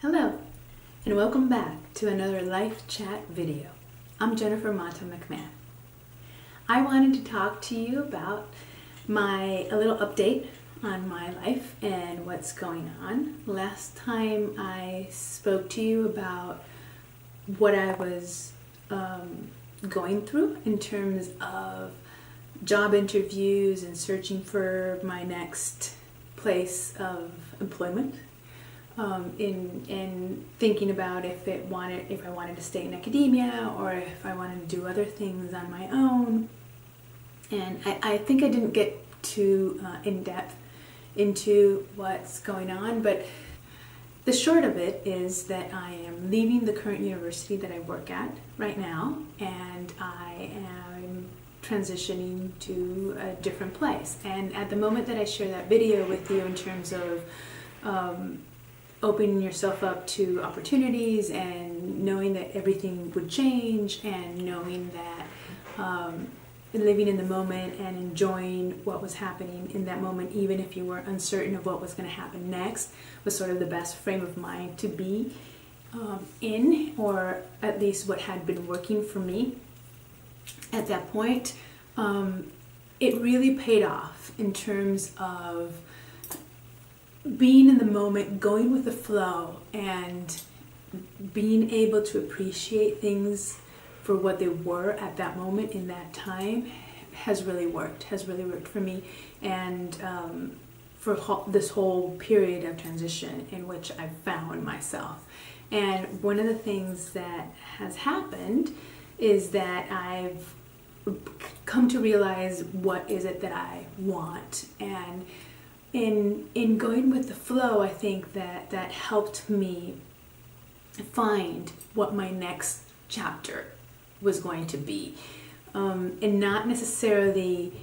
Hello, and welcome back to another Life Chat video. I'm Jennifer Mata-McMahon. I wanted to talk to you about a little update on my life and what's going on. Last time I spoke to you about what I was going through in terms of job interviews and searching for my next place of employment. In thinking about if I wanted to stay in academia or if I wanted to do other things on my own. And I think I didn't get too in depth into what's going on, but the short of it is that I am leaving the current university that I work at right now, and I am transitioning to a different place. And at the moment that I share that video with you in terms of opening yourself up to opportunities and knowing that everything would change and knowing that living in the moment and enjoying what was happening in that moment, even if you were uncertain of what was going to happen next, was sort of the best frame of mind to be in, or at least what had been working for me at that point. It really paid off in terms of being in the moment, going with the flow, and being able to appreciate things for what they were at that moment in that time has really worked for me, and for this whole period of transition in which I found myself. And one of the things that has happened is that I've come to realize what is it that I want, and in going with the flow, I think that helped me find what my next chapter was going to be, and not necessarily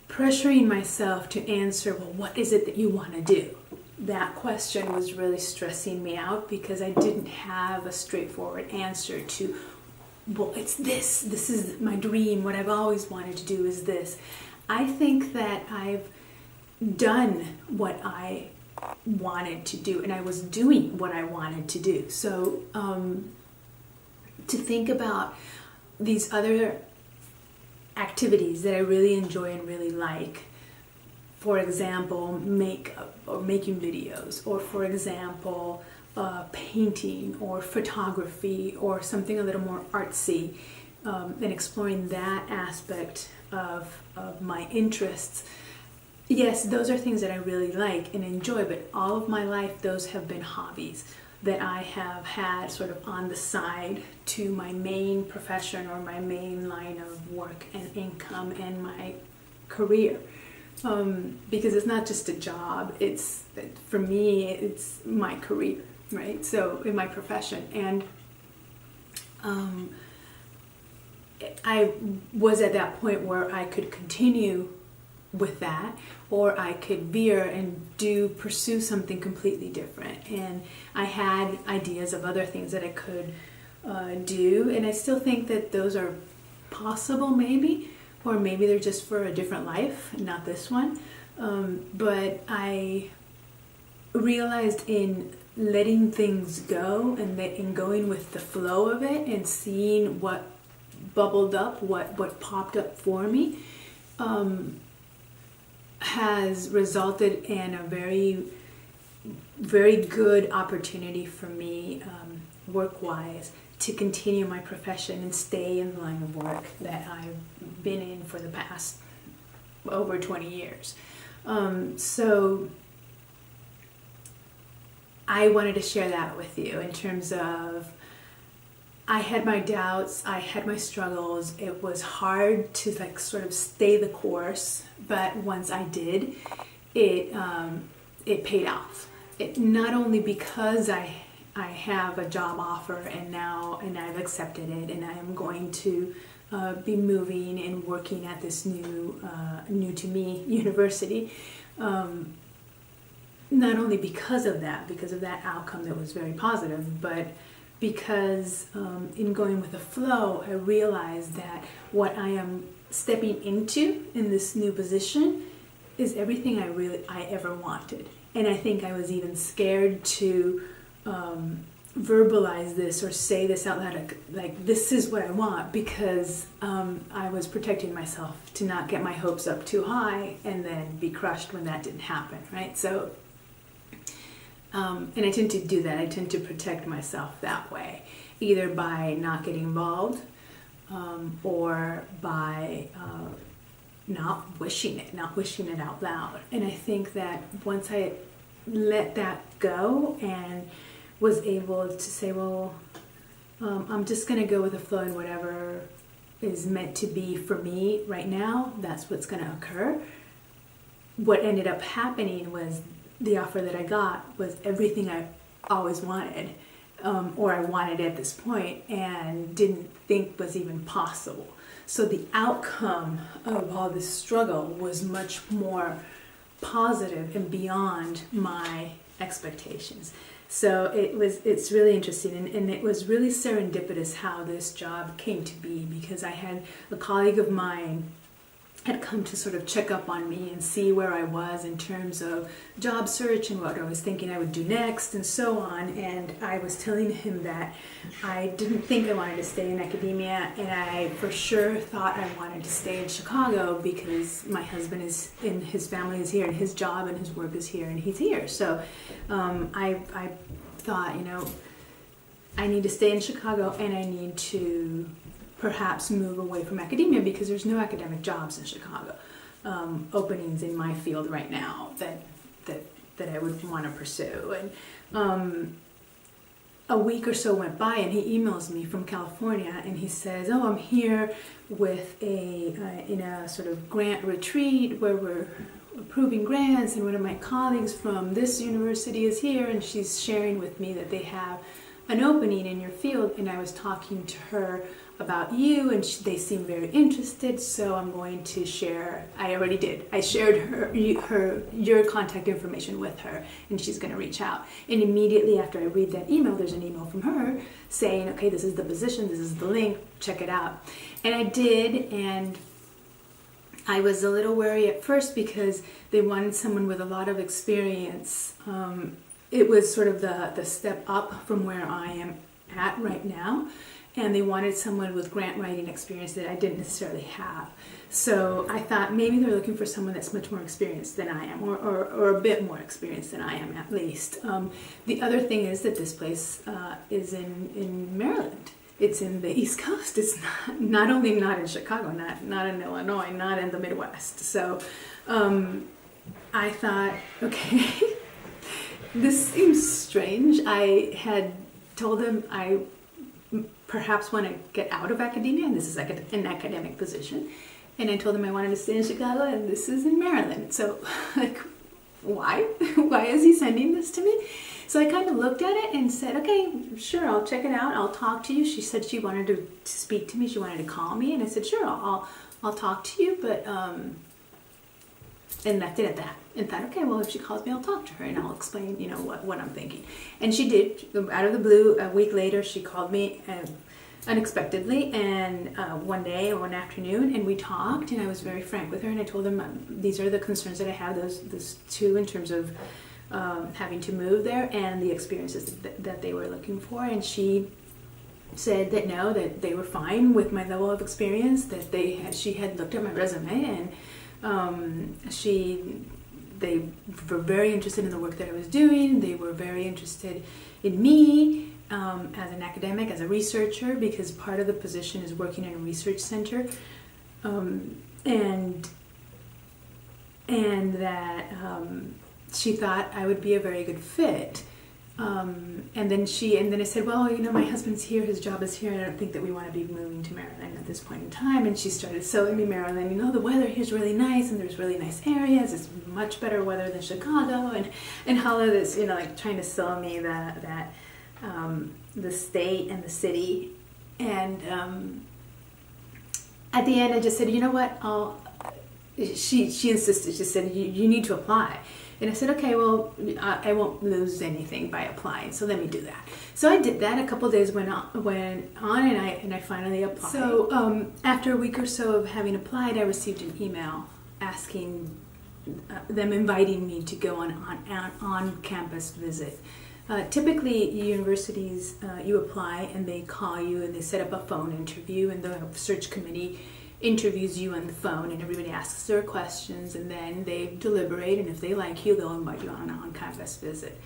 pressuring myself to answer, well, what is it that you want to do? That question was really stressing me out because I didn't have a straightforward answer to, well, it's this is my dream, what I've always wanted to do is this. I think that I've done what I wanted to do, and I was doing what I wanted to do. So to think about these other activities that I really enjoy and really like, for example, makeup or making videos, or for example, painting or photography or something a little more artsy, and exploring that aspect of my interests. Yes, those are things that I really like and enjoy, but all of my life those have been hobbies that I have had sort of on the side to my main profession or my main line of work and income and my career. Because it's not just a job, for me, it's my career, right? So in my profession. And I was at that point where I could continue with that, or I could veer and pursue something completely different. And I had ideas of other things that I could do, and I still think that those are possible, maybe, or maybe they're just for a different life, not this one. But I realized in letting things go and in going with the flow of it and seeing what bubbled up, what popped up for me, has resulted in a very, very good opportunity for me, work-wise, to continue my profession and stay in the line of work that I've been in for the past over 20 years. So I wanted to share that with you in terms of I had my doubts, I had my struggles. It was hard to sort of stay the course, but once I did, it paid off. Not only because I have a job offer and I've accepted it, and I am going to be moving and working at this new to me university. Not only because of that outcome that was very positive, but because in going with the flow, I realized that what I am stepping into in this new position is everything I ever wanted. And I think I was even scared to verbalize this or say this out loud, like this is what I want, because I was protecting myself to not get my hopes up too high and then be crushed when that didn't happen, right? So, and I tend to do that. I tend to protect myself that way, either by not getting involved or by not wishing it out loud. And I think that once I let that go and was able to say, well, I'm just going to go with the flow, and whatever is meant to be for me right now, that's what's going to occur. What ended up happening was the offer that I got was everything I always wanted, or I wanted at this point, and didn't think was even possible. So the outcome of all this struggle was much more positive and beyond my expectations. So it's really interesting, and it was really serendipitous how this job came to be, because I had a colleague of mine had come to sort of check up on me and see where I was in terms of job search and what I was thinking I would do next and so on. And I was telling him that I didn't think I wanted to stay in academia, and I for sure thought I wanted to stay in Chicago because my husband is in, his family is here, and his job and his work is here, and he's here. So I thought, I need to stay in Chicago, and I need to perhaps move away from academia because there's no academic jobs in Chicago, openings in my field right now that I would want to pursue. And a week or so went by, and he emails me from California, and he says, "Oh, I'm here with in a sort of grant retreat where we're approving grants, and one of my colleagues from this university is here, and she's sharing with me that they have an opening in your field, and I was talking to her about you, and they seem very interested, so I'm going to share." I already did. I shared your contact information with her, and she's going to reach out. And immediately after I read that email, there's an email from her saying, "Okay, this is the position, this is the link, check it out." And I did, and I was a little wary at first because they wanted someone with a lot of experience. It was sort of the step up from where I am at right now. And they wanted someone with grant writing experience that I didn't necessarily have. So I thought maybe they're looking for someone that's much more experienced than I am, or a bit more experienced than I am at least. The other thing is that this place is in Maryland. It's in the East Coast. It's not only not in Chicago, not in Illinois, not in the Midwest. So I thought, okay, this seems strange. I had told them I perhaps want to get out of academia, and this is like an academic position. And I told him I wanted to stay in Chicago, and this is in Maryland. So, like, why? Why is he sending this to me? So I kind of looked at it and said, okay, sure, I'll check it out. I'll talk to you. She said she wanted to speak to me. She wanted to call me, and I said, sure, I'll talk to you. But and left it at that. And thought, okay, well, if she calls me, I'll talk to her and I'll explain, what I'm thinking. And she did. Out of the blue, a week later, she called me unexpectedly, and one afternoon, and we talked, and I was very frank with her, and I told them these are the concerns that I have, those two, in terms of having to move there and the experiences that they were looking for. And she said that no, that they were fine with my level of experience, that she had looked at my resume, and they were very interested in the work that I was doing. They were very interested in me as an academic, as a researcher, because part of the position is working in a research center, and that she thought I would be a very good fit. And then I said, well, my husband's here, his job is here, and I don't think that we want to be moving to Maryland at this point in time. And she started selling me Maryland. The weather here is really nice, and there's really nice areas. It's much better weather than Chicago, and all of this, like trying to sell me that the state and the city. And at the end, I just said, you know what? She insisted. She said, you need to apply. And I said, okay, well, I won't lose anything by applying, so let me do that. So I did that. A couple of days went on, and I finally applied. So after a week or so of having applied, I received an email asking them inviting me to go on campus visit. Typically, universities, you apply and they call you and they set up a phone interview, and the search committee interviews you on the phone, and everybody asks their questions, and then they deliberate, and if they like you, they'll invite you on an on-campus visit.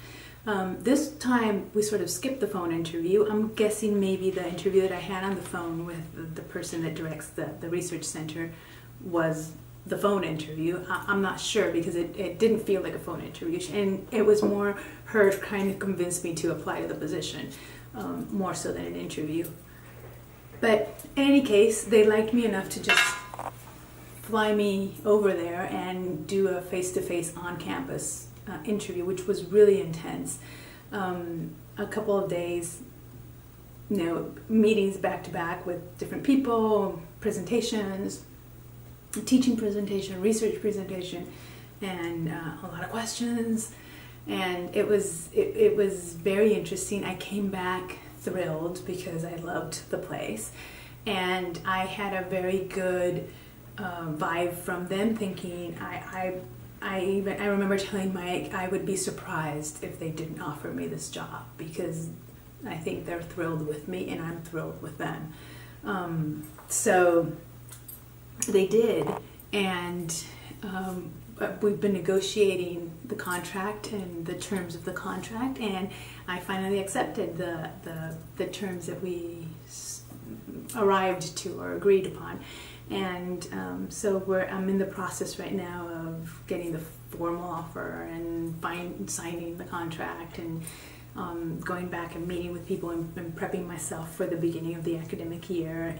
This time we sort of skipped the phone interview. I'm guessing maybe the interview that I had on the phone with the person that directs the research center was the phone interview. I'm not sure, because it didn't feel like a phone interview, and it was more her trying to convince me to apply to the position, more so than an interview. But in any case, they liked me enough to just fly me over there and do a face-to-face on-campus interview, which was really intense. A couple of days, meetings back-to-back with different people, presentations, teaching presentation, research presentation, and a lot of questions. And it was very interesting. I came back thrilled because I loved the place, and I had a very good vibe from them, thinking I remember telling Mike I would be surprised if they didn't offer me this job, because I think they're thrilled with me and I'm thrilled with them. So they did, and we've been negotiating the contract and the terms of the contract, and I finally accepted the terms that we arrived to or agreed upon. And so I'm in the process right now of getting the formal offer and signing the contract, and going back and meeting with people and prepping myself for the beginning of the academic year.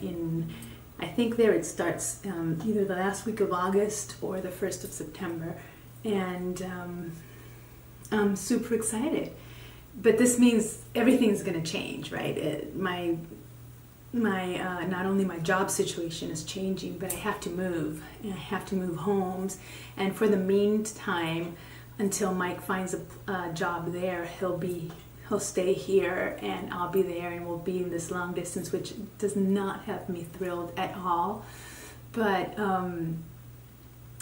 I think there it starts either the last week of August or the 1st of September, and I'm super excited. But this means everything's going to change, right? My not only my job situation is changing, but I have to move, and I have to move homes. And for the meantime, until Mike finds a job there, he'll stay here, and I'll be there, and we'll be in this long distance, which does not have me thrilled at all. But and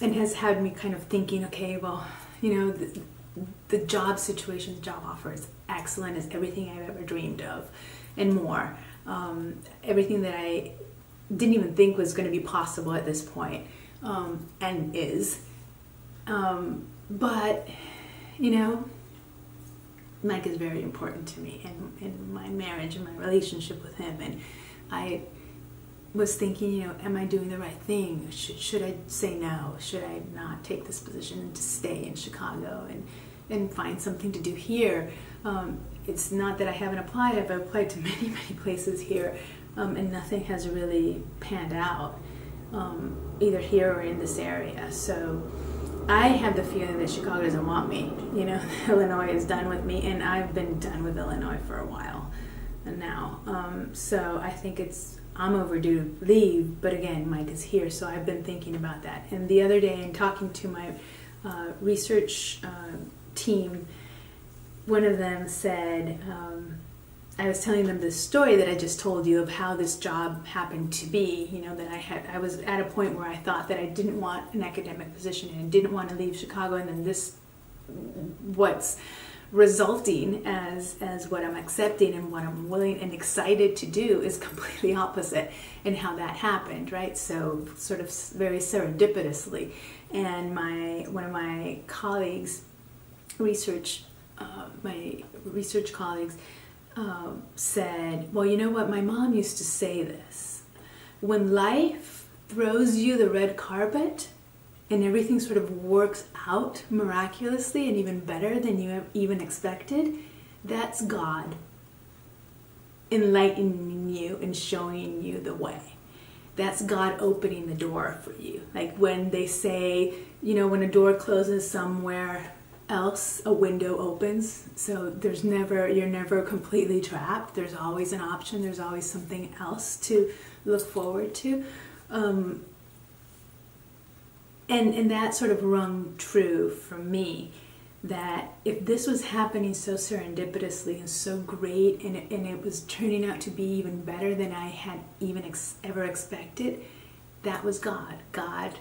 has had me kind of thinking, okay, well, the job situation, the job offer is excellent, is everything I've ever dreamed of, and more. Everything that I didn't even think was going to be possible at this point, and is. But, Mike is very important to me, and my marriage and my relationship with him. And I was thinking, am I doing the right thing? Should I say no? Should I not take this position and just stay in Chicago and find something to do here? It's not that I haven't applied. I've applied to many, many places here, and nothing has really panned out, either here or in this area. So I have the feeling that Chicago doesn't want me. Illinois is done with me, and I've been done with Illinois for a while now. So I think I'm overdue to leave, but again, Mike is here, so I've been thinking about that. And the other day, in talking to my research team, one of them said, I was telling them this story that I just told you of how this job happened to be, that I was at a point where I thought that I didn't want an academic position and didn't want to leave Chicago, and then what's resulting as what I'm accepting and what I'm willing and excited to do is completely opposite in how that happened, right? So sort of very serendipitously. And one of my colleagues, my research colleagues, said, well, you know what, my mom used to say this: when life throws you the red carpet and everything sort of works out miraculously and even better than you even expected, that's God enlightening you and showing you the way. That's God opening the door for you. Like when they say, when a door closes somewhere else, a window opens. So you're never completely trapped. There's always an option. There's always something else to look forward to. And that sort of rung true for me, that if this was happening so serendipitously and so great, and it was turning out to be even better than I had even ever expected, that was God. God,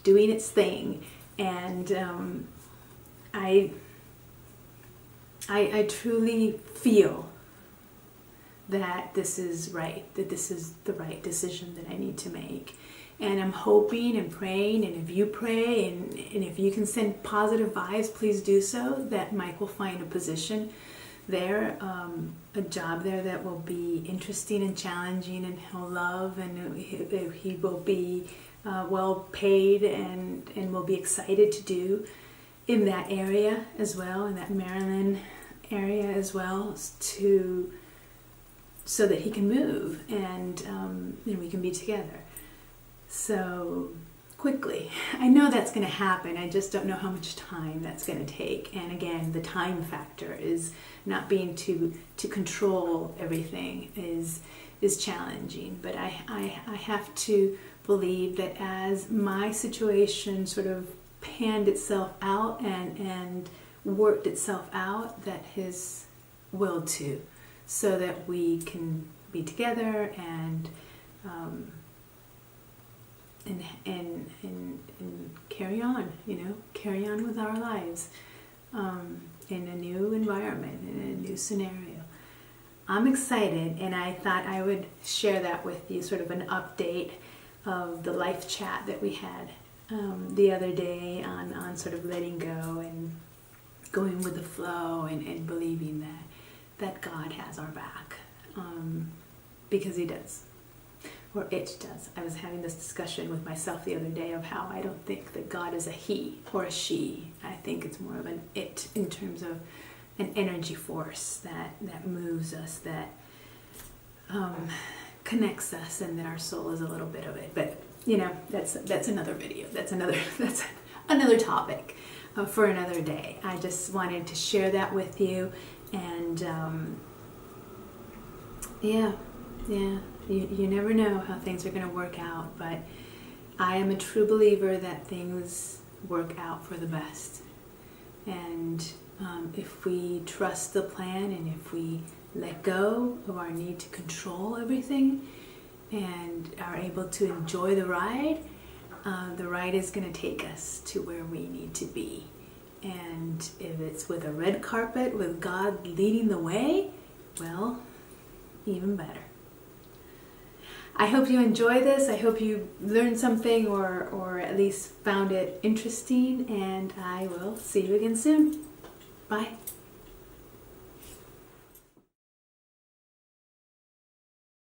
doing its thing. And I truly feel that this is right, that this is the right decision that I need to make. And I'm hoping and praying, and if you pray and if you can send positive vibes, please do so, that Mike will find a position there, a job there that will be interesting and challenging, and he'll love, and he will be well paid and will be excited to do in that area as well, in that Maryland area as well, so that he can move and we can be together. So quickly. I know that's going to happen. I just don't know how much time that's going to take. And again, the time factor is not being to control everything is challenging. But I have to believe that as my situation sort of panned itself out and worked itself out, that his will too, so that we can be together and carry on, carry on with our lives in a new environment, in a new scenario. I'm excited, and I thought I would share that with you, sort of an update of the life chat that we had the other day on sort of letting go and going with the flow and believing that God has our back, because He does. Or it does. I was having this discussion with myself the other day of how I don't think that God is a he or a she. I think it's more of an it, in terms of an energy force that moves us, that connects us, and that our soul is a little bit of it. But that's another video. That's another topic for another day. I just wanted to share that with you, and You never know how things are going to work out, but I am a true believer that things work out for the best. And if we trust the plan, and if we let go of our need to control everything and are able to enjoy the ride is going to take us to where we need to be. And if it's with a red carpet, with God leading the way, well, even better. I hope you enjoy this. I hope you learned something or at least found it interesting, and I will see you again soon. Bye.